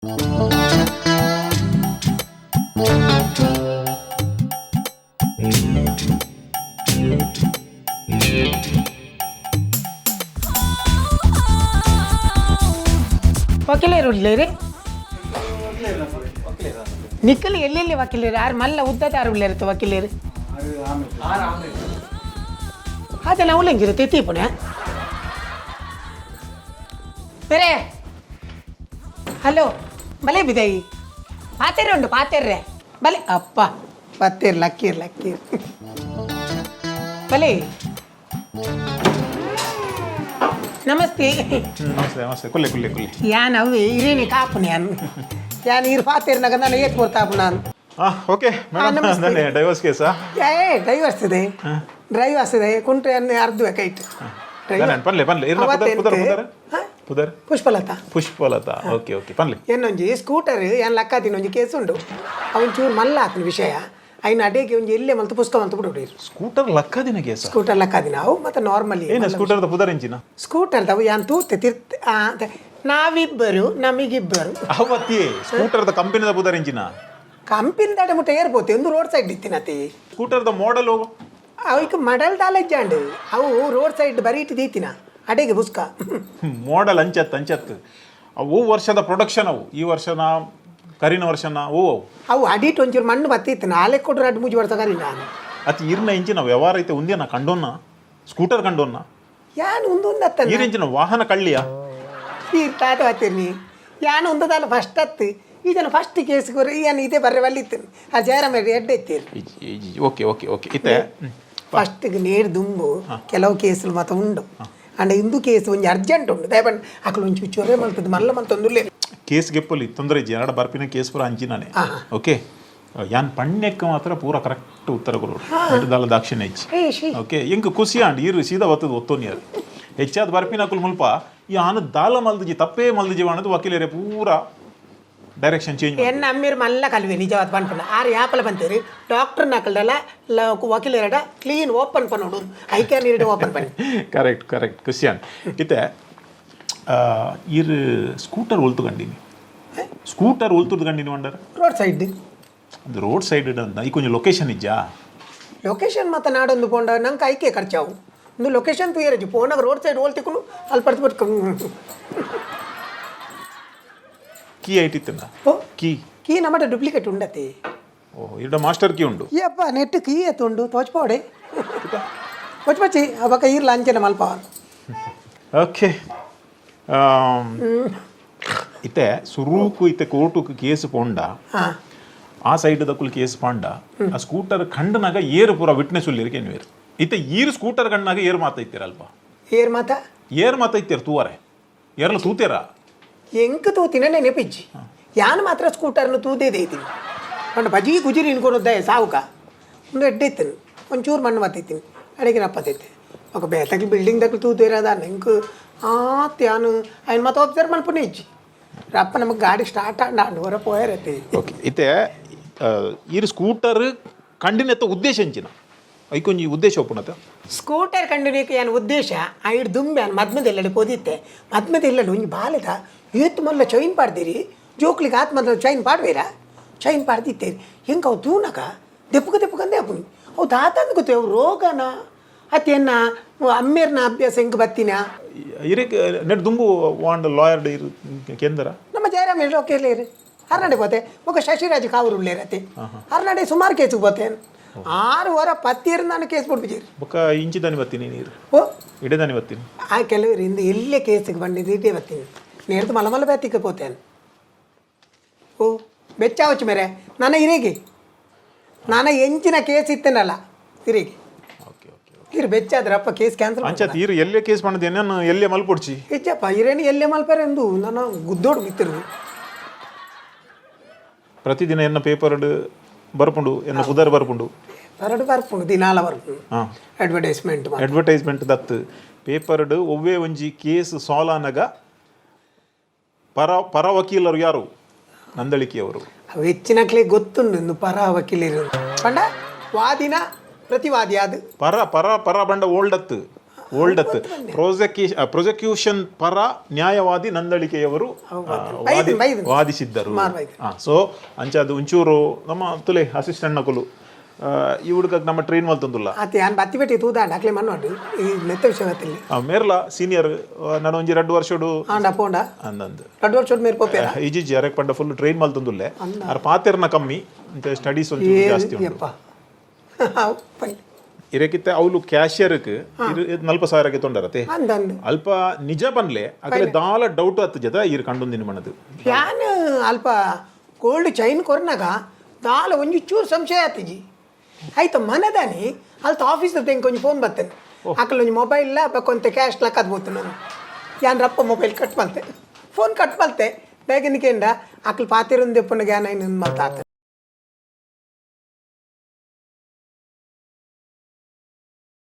ವಕೀಲರು ಇಲ್ಲೇರಿ ನಿಕ್ಕಲು ಎಲ್ಲೆಲ್ಲಿ ವಕೀಲರು ಯಾರು ಮಲ್ಲ ಉದ್ದದ ಯಾರು ಇರುತ್ತೆ ವಕೀಲರು ಅದೆಲ್ಲ ಅವಳಂಗಿರುತ್ತೆ ತೀಪುಣೆ ಬೇರೆ ಹಲೋ ಬಲೆ ಬಿದಾಯಿ ಪಾತೆರೆ ಉಂಟು ಪಾತೆರ್ರೆ ಬಲೆ ಅಪ್ಪ ಪತ್ತೇರು ಲಕ್ಕೀರ್ ಬಲೆ ನಮಸ್ತೆ ನಮಸ್ತೆ ಕುಲ್ಲೆ ಯಾನ್ ಅವು ಇರೇನಿ ಕಾಪು ಯಾನ್ ಇರು ಪಾತೆರ್ನಾಗ ನಾನು ಏತ್ ಬರ್ತಾಪು ನಾನು ಓಕೆ ಮೇಡಮ್ ಡೈವರ್ಸ್ ಕೇಸಾ ಡೈವರ್ಸ್ ಇದೆ ಡ್ರೈವರ್ಸ್ ಇದೆ ಕುಂಟ್ರೆ ಅರ್ಧ ಬೇಕಾಯ್ತು ಪುಷ್ಪಲತಾ ಓಕೆ ಪನ್ಲೆ ಏನೊಂಜಿ ಸ್ಕೂಟರ್ ಏನ್ ಲಕ್ಕಾದಿನ ಒಂಜಿ ಕೇಸ್ ಉಂಡು ಅವನ್ ಚೂರು ಮಲ್ಲ ಆತನ ವಿಷಯ ಐನ ಅಡೆಗೆ ಒಂಜಿ ಎಲ್ಲೇ ಮಲ್ತು ಪುಸ್ತಕ ಅಂತ ಬಿಡೋಡಿರು ಸ್ಕೂಟರ್ ಲಕ್ಕದಿನ ಕೇಸ ಸ್ಕೂಟರ್ ಲಕ್ಕಾದಿನ ಅವು ಮತ್ತೆ ನಾರ್ಮಲಿ ಸ್ಕೂಟರ್ ಪುದರ್ ಇಂಚಿನ ಸ್ಕೂಟರ್ ದವು ಯಾನ್ ತೂತೆ ತಿರ್ತ ನಾವಿಬ್ಬರು ನಮಗಿಬ್ಬರು ಅವತ್ತಿ ಸ್ಕೂಟರ್ ಕಂಪನಿದ ಪುದರ್ ಇಂಚಿನ ಕಂಪಿನ ದಾಟ ಮುಟ್ಟ ಏರ್ಬೋತಿ ಒಂದು ರೋಡ್ ಸೈಡ್ ಇತ್ತಿನತಿ ಸ್ಕೂಟರ್ ಮಾಡೆಲ್ ಅವಕ್ಕೆ ಮಡಲ್ ದಾಲೆಜ್ಜಾಂಡು ಅವು ರೋಡ್ ಸೈಡ್ ಬರೀ ಇಟ್ಟಿದ್ದೀತಿನ ಅಡೆಗೆ ಬುಸ್ಕ ಮಾಡೆಲ್ ಅಂಚತ್ತು ಅವು ವರ್ಷದ ಪ್ರೊಡಕ್ಷನ್ ಅವು ಈ ವರ್ಷನ ಕರಿನ ವರ್ಷನ ಅವು ಅಡಿಟ್ ಒಂಚೂರು ಮಣ್ಣು ಬತ್ತಿತ್ತು ನಾಳೆ ಕೊಟ್ಟರು ಅಡ್ಡು ಮುಜಿ ವರ್ಷ ಕರಿ ನಾನು ಅತಿ ಇರ್ನ ಇಂಚಿನ ವ್ಯವಹಾರ ಐತೆ ಒಂದೇನ ಕಂಡೋನ್ನ ಸ್ಕೂಟರ್ ಕಂಡೋನ್ನ ಯಾನು ಒಂದು ಈರಿಂಚಿನ ವಾಹನ ಕಳ್ಳಿಯ ತಾತ ಹತ್ತೀರಿ ಯಾನು ಒಂದಲ್ಲ ಫಸ್ಟ್ ಹತ್ತು ಈ ಜನ ಫಸ್ಟ್ ಕೇಸ್ಗೋರಿ ಏನು ಇದೇ ಬರ್ರೆ ಬಲ್ಲಿತ್ತು ಆ ಜಯರಾಮ ಎಡ್ಡೆ ಎತ್ತೀರಿ ಓಕೆ ಇತ್ತೆ ಫಸ್ಟ್ಗೆ ನೇರು ದುಂಬು ಕೆಲವು ಕೇಸುలు ಮಾತ್ರ ಉಂಡು ಅಂಡ್ ಇಂದು ಕೇಸ್ ಒಂಜಿ ಅರ್ಜೆಂಟ್ ಉಂಡು ದಯಪಂಡು ಅಕ್ಕಲು ಒಂಚು ಚೊರೆ ಮಲ್ತದ್ದು ಮಲ್ಲ ಮಲ್ತೊಂದುಲ್ಲೆ ಕೇಸ್ ಗೆಪ್ಪಲ್ಲಿ ತೊಂದರೆ ಇಜ್ಜಿ ಎರಡ ಬರ್ಪಿನ ಕೇಸ್ ಪೂರ ಅಂಚಿನಾನೆ ಓಕೆ ಯಾನ್ ಪಣ್ಯಕ್ಕೆ ಮಾತ್ರ ಪೂರ ಕರೆಕ್ಟ್ ಉತ್ತರ ಕೊಡು ದಾಲ ದಾಕ್ಷಿಣ್ಯ ಇಜ್ಜಿ ಓಕೆ ಎಂಕ್ ಖುಷಿ ಅಂಡ್ ಈರು ಸೀದಾ ಒತ್ತದು ಒತ್ತೋನಿ ಅದು ಹೆಚ್ಚಾದ ಬರ್ಪಿನ ಅಕ್ಕಲು ಮುಲ್ಪ ಈ ಆನ ದಾಲ ಮಲ್ದಿಜಿ ತಪ್ಪೇ ಮಲ್ದಿಜಿ ಅನ್ನೋದು ವಕೀಲರೇ ಪೂರ ಡೈರೆಕ್ಷನ್ ಚೇಂಜ್ ಎನ್ನ ಅಮ್ಮಿರು ಮಲ್ಲ ಕಲ್ವೆ ನಿಜವಾದ ಪಂಪನ ಆರು ಯಾಪಲ ಬಂತೀರಿ ಡಾಕ್ಟರ್ ನಕಲ್ದಲ್ಲ ವಕೀಲರಡ ಕ್ಲೀನ್ ಓಪನ್ ಪನ್ನೋಡು ಐಕ್ಯಾನ್ ಇರಡು ಓಪನ್ ಪನ್ನಿ ಕರೆಕ್ಟ್ ಕ್ರಿಶ್ಚಿಯನ್ ಇತ್ತೆ ಇರು ಸ್ಕೂಟರ್ ಒಲ್ತು ಕಂಡಿನಿ ಸ್ಕೂಟರ್ ಒಲ್ತುದು ಕಂಡಿನಿ ಅಂಡರ್ ರೋಡ್ ಸೈಡ್ ಅದು ರೋಡ್ ಸೈಡ್ ಅಂತ ಈ ಕೊಂಚ ಲೊಕೇಶನ್ ಇಜ್ಜಾ ಲೊಕೇಶನ್ ಮತ್ತೆ ನಾಡೊಂದು ಪೋಂಡ ನಂಗೆ ಐಕೆ ಖರ್ಚಾವು ಒಂದು ಲೊಕೇಶನ್ ತೂಯರಜಿ ಪೋನಾಗ ರೋಡ್ ಸೈಡ್ ಓಲ್ತಿಕೊಂಡು ಅಲ್ಲಿ ಪಡ್ತು ಕೀ ಐಟಿತ್ತಲ್ಲ ಕೀ ನಮ್ಮಟ ಡೂಪ್ಲಿಕೇಟ್ ಉಂಡತಿ ಇಡ ಮಾಸ್ಟರ್ ಕೀ ಉಂಡು ಯಪ್ಪ ನೆಟ್ ಕೀ ಎತ್ತುಂಡು ತೋಚ್ಪೋಡೆ ತೋಚ್ಪಚ್ಚಿ ಅವಕ್ಕ ಇರ್ಲ ಅಂಚನೆ ಮಲ್ಪ ಓಕೆ ಇತ್ತೆ ಸುರೂಕು ಇತ್ತೆ ಕೋರ್ಟು ಕೇಸ್ ಪೋಂಡ ಆ ಸೈಡ್ ದಕ್ಕುಲ್ ಕೇಸ್ ಪಾಂಡ ಆ ಸ್ಕೂಟರ್ ಖಂಡನಾಗ ಏರು ಪೂರ ವಿಟ್ನೆಸ್ ಉಲ್ಲಿರಿಗೆ ಏನ್ವೇರು ಇತ್ತೆ ಈರು ಸ್ಕೂಟರ್ ಕಂಡನಾಗ ಏರು ಮಾತಾಯ್ತೀರಲ್ಪ ಏರ್ ಮಾತಾಯ್ತೀರ ತೂವರೆ ಏರ್ಲ ತೂತೀರ ಎಂಕ ತೂತಿನ ನೆನಪಿಜ್ಜಿ ಯಾನು ಮಾತ್ರ ಸ್ಕೂಟರ್ನು ತೂದೇದೇ ಇದ್ದೀನಿ ಪಂಡ ಬಜಿ ಗುಜಿರಿ ಇನ್ಕೊನೊದ್ದೆ ಸಾವುಕ ಒಂದು ಎಡ್ಡೆ ಇತ್ತನು ಒಂಚೂರು ಮಣ್ಣು ಮತ್ತೈತೀನಿ ಅಡಿಗೆ ನಪ್ಪತ್ತೈತೆ ఒక ಬೇತಕ್ಕೆ ಬಿಲ್ಡಿಂಗ್ ದಕ್ಕಲು ತೂತಿರೋದ ನಂಗೆ ತ್ಯಾನು ఆయన ಮತ್ತೆ ಒಬ್ಸರ್ವ್ ಮಲ್ಪನೆ ಇಜ್ಜಿ ರಪ್ಪ ನಮಗೆ ಗಾಡಿ ಸ್ಟಾರ್ಟ್ ಆಂಡು ಹೊರ ಪೋಯರತ್ತೆ ಓಕೆ ಇತ್ತೆ ಈರು ಸ್ಕೂಟರ್ ಕಂಡಿನೆತ್ತ ಉದ್ದೇಶ ಎಂಚಿನ ಐಕೊಂಜಿ ಉದ್ದೇಶ ಒಪ್ಪುನತ ಸ್ಕೂಟರ್ ಕಂಡುನಿಕೆ ಏನು ಉದ್ದೇಶ ಐಡು ದುಂಬೆ ಮದ್ಮದೆಲ್ಲಡೆ ಪೋದಿತ್ತೆ ಮದ್ಮದೆಲ್ಲಡೆ ಒಂಜಿ ಬಾಲೆದ ಏತ್ತು ಮಲ್ಲ ಚೈನ್ ಪಾಡ್ದಿರಿ ಜೋಕ್ಲಿಗೆ ಆತ್ ಮದ ಚೈನ್ ಪಾಡ್ಬೇರ ಚೈನ್ ಪಾಡ್ದಿತ್ತೇರಿ ಹೆಂಗೆ ಅವು ತೂನಕ ದೆಪ್ಪುಗಂದೆ ಅಪ್ಪನಿ ಅವು ದಾತಂದು ಗೊತ್ತೇ ಅವು ರೋಗನ ಅತ್ತೇನ ಅಮ್ಮೇರ್ನ ಅಭ್ಯಾಸ ಹೆಂಗೆ ಬತ್ತಿನ ಇರಕ್ಕೆ ನೆಟ್ ದುಂಬು ವಾಂಡ್ ಲಾಯರ್ ಇರು ಕೇಂದ್ರ ನಮ್ಮ ಜಯರಾಮ್ ಹೇಳೋಕೆ ಹರ್ನಾಡೆ ಪೋತೆ ಒಕ್ಕ ಶಶಿರಾಜ್ ಕಾವರು ಉಳ್ಳೇರತ್ತೆ ಹರ್ನಾಡೆ ಸುಮಾರು ಕೇಸಿಗೆ ಪೋತೇನು 6 ವಾರ ಪತ್ತಿರ ನಾನು ಕೇಸ್ ಬಿಡ್ಬಿದ್ದೀರಿ ಬೊಕ್ಕ ಇಂಚಿ ದಾನಿ ಬತ್ತೀನಿ ನೀರು ಓ ಇಡೇ ದಾನಿ ಬತ್ತೀನಿ ಆ ಕೆಲವರಿಂದ ಎಲ್ಲೇ ಕೇಸಿಗೆ ಬಂದಿದ್ದು ಇದೇ ಬತ್ತೀನಿ ನೇರ್ದು ಮಲಮಲ ಬೇತಿಗೆ ಪೋತೇನು ಓ ಬೆಚ್ಚಾವಚ್ಚು ಮೇರೆ ನನ್ನ ಇರೇಗಿ ನಾನು ಎಂಚಿನ ಕೇಸ್ ಇತ್ತೇನಲ್ಲ ಇರೇಗಿ ಇರು ಬೆಚ್ಚಾದ್ರಪ್ಪ ಕೇಸ್ ಕ್ಯಾನ್ಸಲ್ ಅಂಚತ್ ಇರು ಎಲ್ಲೇ ಕೇಸ್ ಮಾಡಿದೆ ನಾನು ಎಲ್ಲೇ ಮಲ್ಪೊಡ್ಚಿ ಹೆಚ್ಚಪ್ಪ ಇರೇನಿ ಎಲ್ಲೇ ಮಲ್ಪೇರೆ ಎಂದು ನಾನು ಗುದ್ದೋಡು ಬಿತ್ತಿರು ಪ್ರತಿದಿನ ಎನ್ನ ಪೇಪರ್ ಬರ್ಪುಂಡು ಎನ್ನ ಪುದರ್ ಬರ್ಪುಂಡು ಬರ್ಪುಂಡು ದಿನಾಲ ಬರ್ಪುಂಡು ಅಡ್ವರ್ಟೈಸ್ಮೆಂಟ್ ದತ್ತು ಪೇಪರ್ಡ್ ಒವ್ವೇ ಒಂಜಿ ಕೇಸ್ ಸಾಲಾನಗ ಪರ ವಕೀಲರು ಯಾರು ನಂದಳಿಕೆಯವರು ಹೆಚ್ಚಿನಕ್ಲೆ ಗೊತ್ತುಂಡು ಪರ ವಕೀಲರು ಪಂಡ ವಾದಿನ ಪ್ರತಿವಾದಿ ಅದು ಪರ ಬಂಡ ಓಲ್ಡತ್ತು ಓಲ್ಡತ್ ಪ್ರೊಸೆಕ್ಯೂಷನ್ ಪರ ನ್ಯಾಯವಾದಿ ನಂದಳಿಕೆಯವರು ವಾದಿಸಿದ್ದರು. ಸೊ ಅಂಚದು ಒಂಚೂರು ನಮ್ಮ ತುಲೆ ಅಸಿಸ್ಟೆಂಟ್ ನಕುಲು ಈ ಹುಡುಗ ನಮ್ಮ ಟ್ರೈನ್ ಮಲ್ತಂದುಲ್ಲ ಅತ್ತೆ ಯಾನ್ ಬತ್ತಿ ಬೆಟ್ಟಿ ತೂದಾಂಡ ಅಕ್ಲೆ ಮಣ್ಣು ಈ ನೆತ್ತ ವಿಷಯ ಗೊತ್ತಿಲ್ಲ ಮೇರ್ಲ ಸೀನಿಯರ್ ನಾನು ಒಂಜಿ 2 ವರ್ಷಡು ಆಂಡ ಪೋಂಡ ಅಂದಂದು 2 ವರ್ಷ ಮೇರ್ ಪೋಪೆ ಈಜಿಜಿ ಅರೆಕ್ ಪಂಡ ಫುಲ್ ಟ್ರೈನ್ ಮಲ್ತಂದುಲ್ಲೆ ಅರ ಪಾತೆರ್ನ ಕಮ್ಮಿ ಅಂತ ಸ್ಟಡೀಸ್ ಒಂಚೂರು ಜಾಸ್ತಿ ಉಂಟು ಇರಕಿತ್ತೆ ಅವಳು ಕ್ಯಾಶಿಯರ್ಕ್ 40,000 ತೊಂಡರತೆ ಅಲ್ಪ ನಿಜ ಬನ್ಲೆ ಅಕಲೆ ದಾಲ ಡೌಟ್ ಹತ್ತು ಜದ ಇರ್ ಕಂಡೊಂದಿನ ಮನದು ಯಾನ್ ಅಲ್ಪ ಗೋಲ್ಡ್ ಚೈನ್ ಕೊರ್ನಾಗ ದಾಲ ಒಂಜಿ ಚೂರು ಸಂಶಯ ಆತಿಜಿ ಆಯ್ತು ಮನದಾನಿ ಅಲ್ತ ಆಫೀಸ್ ಕೊಂಚ ಫೋನ್ ಬರ್ತೇನೆ ಅಕಲ್ ಒಂಜಿ ಮೊಬೈಲ್ ಕೊಂತ ಕ್ಯಾಶ್ ಲಕ್ಕ ಬೋತು ನಾನು ಯಾನ್ ರಪ್ಪ ಮೊಬೈಲ್ ಕಟ್ ಮಲ್ತೆ ಫೋನ್ ಕಟ್ ಮಲ್ತೆ ಬೇಗನಿಕೆಂಡ ಅಕಲ್ ಪಾತಿರೊಂದು ಎಪ್ಪನ ಗ್ಯಾನ ಮಾತಾಡ್ತೇನೆ